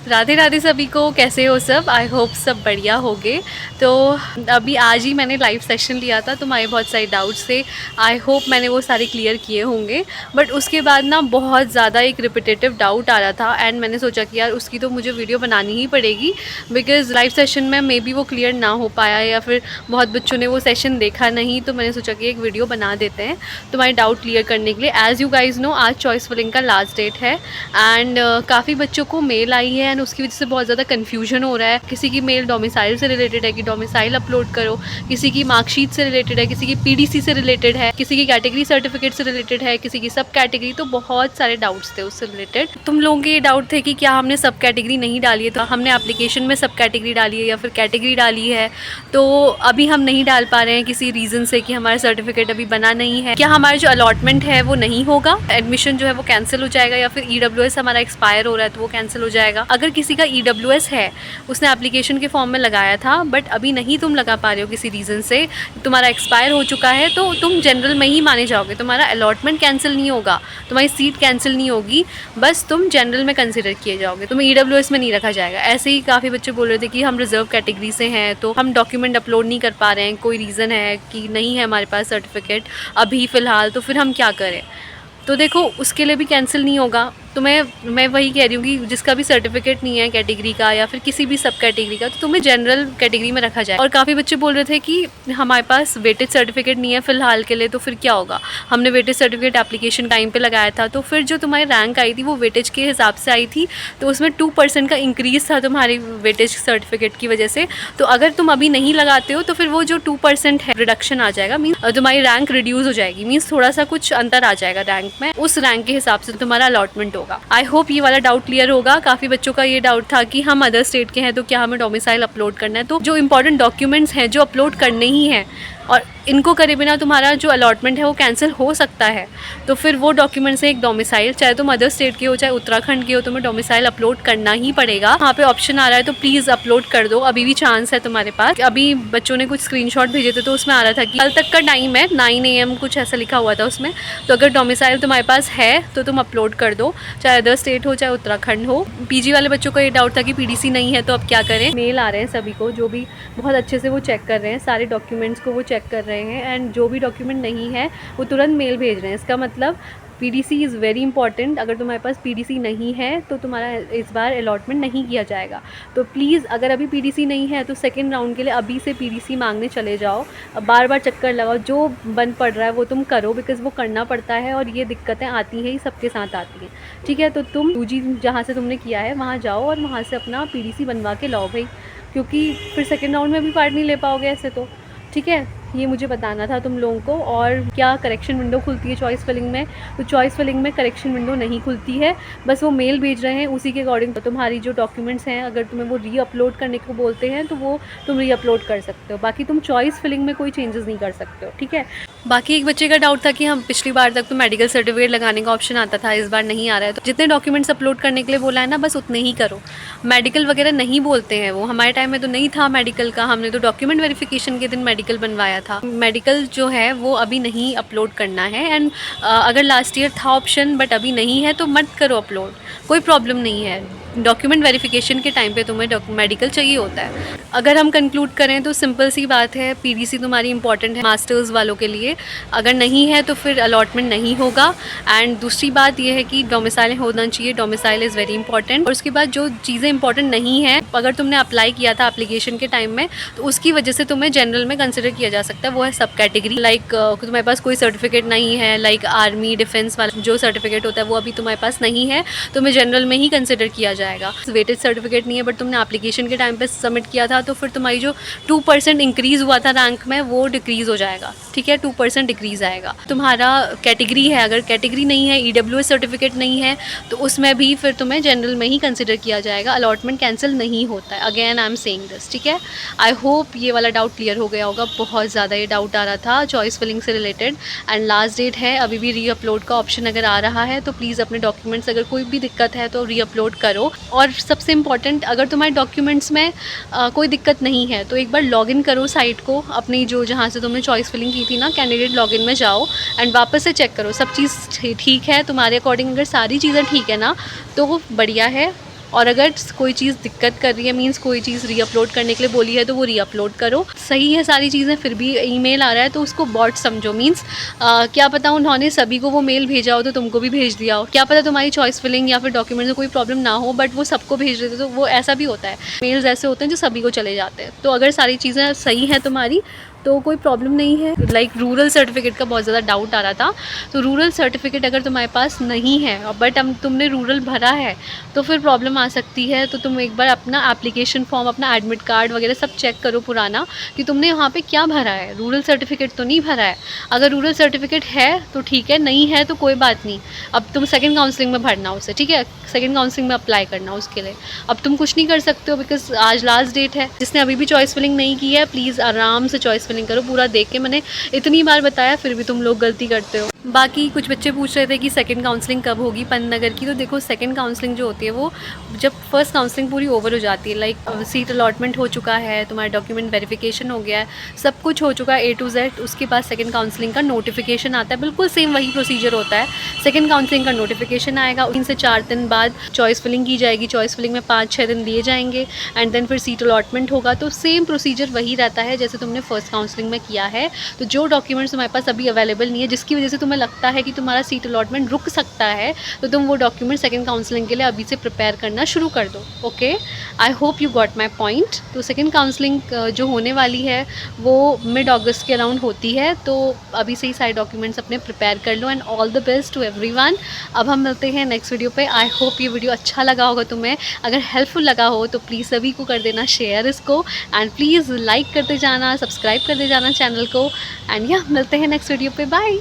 राधे राधे सभी को, कैसे हो सब। आई होप सब बढ़िया होगे। तो अभी आज ही मैंने लाइव सेशन लिया था, तुम्हारे बहुत सारे डाउट्स थे। आई होप मैंने वो सारे क्लियर किए होंगे। बट उसके बाद ना बहुत ज़्यादा एक रिपीटेटिव डाउट आ रहा था एंड मैंने सोचा कि यार उसकी तो मुझे वीडियो बनानी ही पड़ेगी, बिकॉज़ लाइव सेशन में मे बी वो क्लियर ना हो पाया या फिर बहुत बच्चों ने वो सेशन देखा नहीं। तो मैंने सोचा कि एक वीडियो बना देते हैं तुम्हारे डाउट क्लियर करने के लिए। एज़ यू गाइज नो, आज चॉइस फिलिंग का लास्ट डेट है एंड काफ़ी बच्चों को मेल आई है एंड उसकी वजह से बहुत ज़्यादा कन्फ्यूजन हो रहा है। किसी की मेल डोमिसाइल से रिलेटेड है कि डोमिसाइल अपलोड करो, किसी की मार्कशीट से रिलेटेड है, किसी की पीडीसी से रिलेटेड है, किसी की कैटेगरी सर्टिफिकेट से रिलेटेड है, किसी की सब कैटेगरी। तो बहुत सारे डाउट्स थे उससे रिलेटेड। तुम लोगों के ये डाउट थे कि क्या हमने सब कैटेगरी नहीं डाली है, तो हमने एप्लीकेशन में सब कैटेगरी डाली है या फिर कैटेगरी डाली है। तो अभी हम नहीं डाल पा रहे हैं किसी रीज़न से कि हमारा सर्टिफिकेट अभी बना नहीं है। क्या हमारा जो अलॉटमेंट है वो नहीं होगा, एडमिशन जो है वो कैंसिल हो जाएगा, या फिर ईडब्ल्यूएस हमारा एक्सपायर हो रहा है तो वो कैंसिल हो जाएगा। अगर किसी का ईडब्ल्यूएस है, उसने एप्लीकेशन के फॉर्म में लगाया था बट अभी नहीं तुम लगा पा रहे हो किसी रीज़न से, तुम्हारा एक्सपायर हो चुका है, तो तुम जनरल में ही माने जाओगे। तुम्हारा अलॉटमेंट कैंसिल नहीं होगा, तुम्हारी सीट कैंसिल नहीं होगी, बस तुम जनरल में कंसिडर किए जाओगे, तुम्हें ईडब्ल्यूएस में नहीं रखा जाएगा। ऐसे ही काफ़ी बच्चे बोल रहे थे कि हम रिजर्व कैटेगरी से हैं तो हम डॉक्यूमेंट अपलोड नहीं कर पा रहे हैं, कोई रीज़न है कि नहीं है हमारे पास सर्टिफिकेट अभी फ़िलहाल, तो फिर हम क्या करें। तो देखो, उसके लिए भी कैंसिल नहीं होगा। तो मैं वही कह रही हूँ कि जिसका भी सर्टिफिकेट नहीं है कैटेगरी का या फिर किसी भी सब कैटेगरी का, तो तुम्हें जनरल कैटेगरी में रखा जाए। और काफ़ी बच्चे बोल रहे थे कि हमारे पास वेटेज सर्टिफिकेट नहीं है फ़िलहाल के लिए, तो फिर क्या होगा। हमने वेटेज सर्टिफिकेट एप्लीकेशन टाइम पे लगाया था, तो फिर जो तुम्हारी रैंक आई थी वो वेटेज के हिसाब से आई थी, तो उसमें 2% का इंक्रीज़ था तुम्हारी वेटेज सर्टिफिकेट की वजह से। तो अगर तुम अभी नहीं लगाते हो तो फिर वो जो 2% है रिडक्शन आ जाएगा, मीन्स तुम्हारी रैंक रिड्यूस हो जाएगी, मीन्स थोड़ा सा कुछ अंतर आ जाएगा रैंक में, उस रैंक के हिसाब से तुम्हारा अलॉटमेंट होगा। आई होप ये वाला डाउट क्लियर होगा। काफ़ी बच्चों का ये डाउट था कि हम अदर स्टेट के हैं तो क्या हमें डोमिसाइल अपलोड करना है। तो जो इंपॉर्टेंट डॉक्यूमेंट्स हैं जो अपलोड करने ही हैं और इनको करे बिना तुम्हारा जो अलॉटमेंट है वो कैंसिल हो सकता है, तो फिर वो डॉक्यूमेंट्स है एक डोमिसाइल, चाहे तुम अदर स्टेट के हो चाहे उत्तराखंड के हो, तुम्हें डोमिसाइल अपलोड करना ही पड़ेगा। वहाँ पे ऑप्शन आ रहा है तो प्लीज़ अपलोड कर दो, अभी भी चांस है तुम्हारे पास। अभी बच्चों ने कुछ स्क्रीनशॉट भेजे थे तो उसमें आ रहा था कि कल तक का टाइम है, 9 AM कुछ ऐसा लिखा हुआ था उसमें। तो अगर डोमिसाइल तुम्हारे पास है तो तुम अपलोड कर दो, चाहे अदर स्टेट हो चाहे उत्तराखंड हो। पीजी वाले बच्चों को ये डाउट था कि पीडीसी नहीं है तो अब क्या करें। मेल आ रहे हैं सभी को, जो भी बहुत अच्छे से वो चेक कर रहे हैं, सारे डॉक्यूमेंट्स को वो चेक कर रहे हैं एंड जो भी डॉक्यूमेंट नहीं है वो तुरंत मेल भेज रहे हैं। इसका मतलब पीडीसी इज़ वेरी इंपॉर्टेंट। अगर तुम्हारे पास पीडीसी नहीं है तो तुम्हारा इस बार अलॉटमेंट नहीं किया जाएगा। तो प्लीज़ अगर अभी पीडीसी नहीं है तो सेकेंड राउंड के लिए अभी से पीडीसी मांगने चले जाओ। बार बार चक्कर लगाओ, जो बंद पड़ रहा है वो तुम करो, बिकॉज़ वो करना पड़ता है और ये दिक्कतें आती हैं, ही सबके साथ आती हैं। ठीक है, तो तुम यूजी जहाँ से तुमने किया है वहाँ जाओ और वहाँ से अपना पीडीसी बनवा के लाओ भाई, क्योंकि फिर सेकेंड राउंड में भी पार्ट नहीं ले पाओगे ऐसे तो। ठीक है, ये मुझे बताना था तुम लोगों को। और क्या करेक्शन विंडो खुलती है चॉइस फिलिंग में, तो चॉइस फिलिंग में करेक्शन विंडो नहीं खुलती है, बस वो मेल भेज रहे हैं उसी के अकॉर्डिंग तुम्हारी जो डॉक्यूमेंट्स हैं अगर तुम्हें वो री अपलोड करने को बोलते हैं तो वो तुम री अपलोड कर सकते हो। बाकी तुम चॉइस फिलिंग में कोई चेंजेस नहीं कर सकते हो। ठीक है। बाकी एक बच्चे का डाउट था कि हम पिछली बार तक तो मेडिकल सर्टिफिकेट लगाने का ऑप्शन आता था, इस बार नहीं आ रहा है। तो जितने डॉक्यूमेंट्स अपलोड करने के लिए बोला है ना, बस उतने ही करो। मेडिकल वगैरह नहीं बोलते हैं वो, हमारे टाइम में तो नहीं था मेडिकल का, हमने तो डॉक्यूमेंट वेरिफिकेशन के दिन मेडिकल बनवाया था। मेडिकल जो है वो अभी नहीं अपलोड करना है एंड अगर लास्ट ईयर था ऑप्शन बट अभी नहीं है तो मत करो अपलोड, कोई प्रॉब्लम नहीं है। डॉक्यूमेंट वेरिफिकेशन के टाइम पे तुम्हें मेडिकल चाहिए होता है। अगर हम कंक्लूड करें तो सिंपल सी बात है, पीडीसी तुम्हारी इंपॉर्टेंट है मास्टर्स वालों के लिए, अगर नहीं है तो फिर अलॉटमेंट नहीं होगा। एंड दूसरी बात यह है कि डोमिसाइल होना चाहिए, डोमिसाइल इज़ वेरी इंपॉर्टेंट। और उसके बाद जो चीज़ें इंपॉर्टेंट नहीं है, अगर तुमने अप्लाई किया था एप्लीकेशन के टाइम में तो उसकी वजह से तुम्हें जनरल में कंसिडर किया जा सकता है, वो है सब कैटेगरी। लाइक तुम्हारे पास कोई सर्टिफिकेट नहीं है, लाइक आर्मी डिफेंस वाला जो सर्टिफिकेट होता है वो अभी तुम्हारे पास नहीं है, तुम्हें जनरल में ही कंसिडर किया जाएगा। वेटेज सर्टिफिकेट नहीं है बट तुमने एप्लीकेशन के टाइम पे सबमिट किया था तो फिर तुम्हारी जो 2% इंक्रीज़ हुआ था रैंक में वो डिक्रीज़ हो जाएगा। ठीक है, 2% डिक्रीज़ आएगा। तुम्हारा कैटेगरी है, अगर कैटेगरी नहीं है, ईडब्ल्यूएस सर्टिफिकेट नहीं है, तो उसमें भी फिर तुम्हें जनरल में ही कंसिडर किया जाएगा, अलॉटमेंट कैंसिल नहीं होता है। Again I am saying this. ठीक है, आई होप ये वाला डाउट क्लियर हो गया होगा। बहुत ज़्यादा ये डाउट आ रहा था चॉइस फिलिंग से रिलेटेड एंड लास्ट डेट है, अभी भी री अपलोड का ऑप्शन अगर आ रहा है तो प्लीज़ अपने डॉक्यूमेंट्स, अगर कोई भी दिक्कत है तो री अपलोड करो। और सबसे इम्पॉर्टेंट, अगर तुम्हारे डॉक्यूमेंट्स में कोई दिक्कत नहीं है तो एक बार लॉगिन करो साइट को अपनी, जो जहाँ से तुमने चॉइस फिलिंग की थी ना, कैंडिडेट लॉगिन में जाओ एंड वापस से चेक करो सब चीज़ ठीक है तुम्हारे अकॉर्डिंग। अगर सारी चीज़ें ठीक है ना तो वो बढ़िया है, और अगर कोई चीज़ दिक्कत कर रही है, मीन्स कोई चीज़ रीअपलोड करने के लिए बोली है तो वो रीअपलोड करो। सही है सारी चीज़ें, फिर भी ईमेल आ रहा है तो उसको बॉट समझो। मीन्स क्या पता उन्होंने सभी को वो मेल भेजा हो तो तुमको भी भेज दिया हो, क्या पता तुम्हारी चॉइस फिलिंग या फिर डॉक्यूमेंट में कोई प्रॉब्लम ना हो, बट वो सबको भेज देते, तो वो ऐसा भी होता है। मेल्स ऐसे होते हैं जो सभी को चले जाते हैं। तो अगर सारी चीज़ें सही हैं तुम्हारी तो कोई प्रॉब्लम नहीं है। लाइक रूरल सर्टिफिकेट का बहुत ज़्यादा डाउट आ रहा था, तो रूरल सर्टिफिकेट अगर तुम्हारे पास नहीं है बट अब तुमने रूरल भरा है तो फिर प्रॉब्लम आ सकती है। तो तुम एक बार अपना एप्लीकेशन फॉर्म, अपना एडमिट कार्ड वगैरह सब चेक करो पुराना, कि तुमने वहाँ पे क्या भरा है, रूरल सर्टिफिकेट तो नहीं भरा है। अगर रूरल सर्टिफिकेट है तो ठीक है, नहीं है तो कोई बात नहीं। अब तुम सेकंड काउंसलिंग में भरना उसे, ठीक है, सेकंड काउंसलिंग में अप्लाई करना उसके लिए। अब तुम कुछ नहीं कर सकते हो बिकॉज आज लास्ट डेट है। जिसने अभी भी चॉइस फिलिंग नहीं की है प्लीज़ आराम से चॉइस फिलिंग करो। पूरा देख के मैंने इतनी बार बताया फिर भी तुम लोग गलती करते हो। बाकी कुछ बच्चे पूछ रहे थे कि सेकंड काउंसलिंग कब होगी पंतनगर की। तो देखो सेकंड काउंसलिंग जो होती है वो जब फर्स्ट काउंसलिंग पूरी ओवर हो जाती है, लाइक सीट अलॉटमेंट हो चुका है, तुम्हारा डॉक्यूमेंट वेरिफिकेशन हो गया है, सब कुछ हो चुका है A to Z, उसके बाद सेकंड काउंसलिंग का नोटिफिकेशन आता है। बिल्कुल सेम वही प्रोसीजर होता है। सेकंड काउंसलिंग का नोटिफिकेशन आएगा, 3 से 4 दिन बाद चॉइस फिलिंग की जाएगी। चॉइस फिलिंग में 5-6 दिन दिए जाएंगे एंड देन फिर सीट अलॉटमेंट होगा। तो सेम प्रोसीजर वही रहता है जैसे तुमने फर्स्ट काउंसलिंग में किया है। तो जो डॉक्यूमेंट्स तुम्हारे पास अभी अवेलेबल नहीं है, जिसकी वजह से तुम्हें लगता है कि तुम्हारा सीट अलॉटमेंट रुक सकता है, तो तुम वो डॉक्यूमेंट सेकंड काउंसलिंग के लिए अभी से प्रिपेयर करना शुरू कर दो। Okay, I hope you got my point. तो सेकंड काउंसलिंग जो होने वाली है वो मिड अगस्त के अराउंड होती है, तो अभी से ही सारे डॉक्यूमेंट्स अपने प्रिपेयर कर लो and all the best to everyone. अब हम मिलते हैं नेक्स्ट वीडियो पे। आई होप ये वीडियो अच्छा लगा होगा तुम्हें। अगर हेल्पफुल लगा हो तो प्लीज़ सभी को कर देना शेयर इसको, एंड प्लीज़ लाइक करते जाना, सब्सक्राइब करते जाना चैनल को। एंड या मिलते हैं नेक्स्ट वीडियो पे। बाय।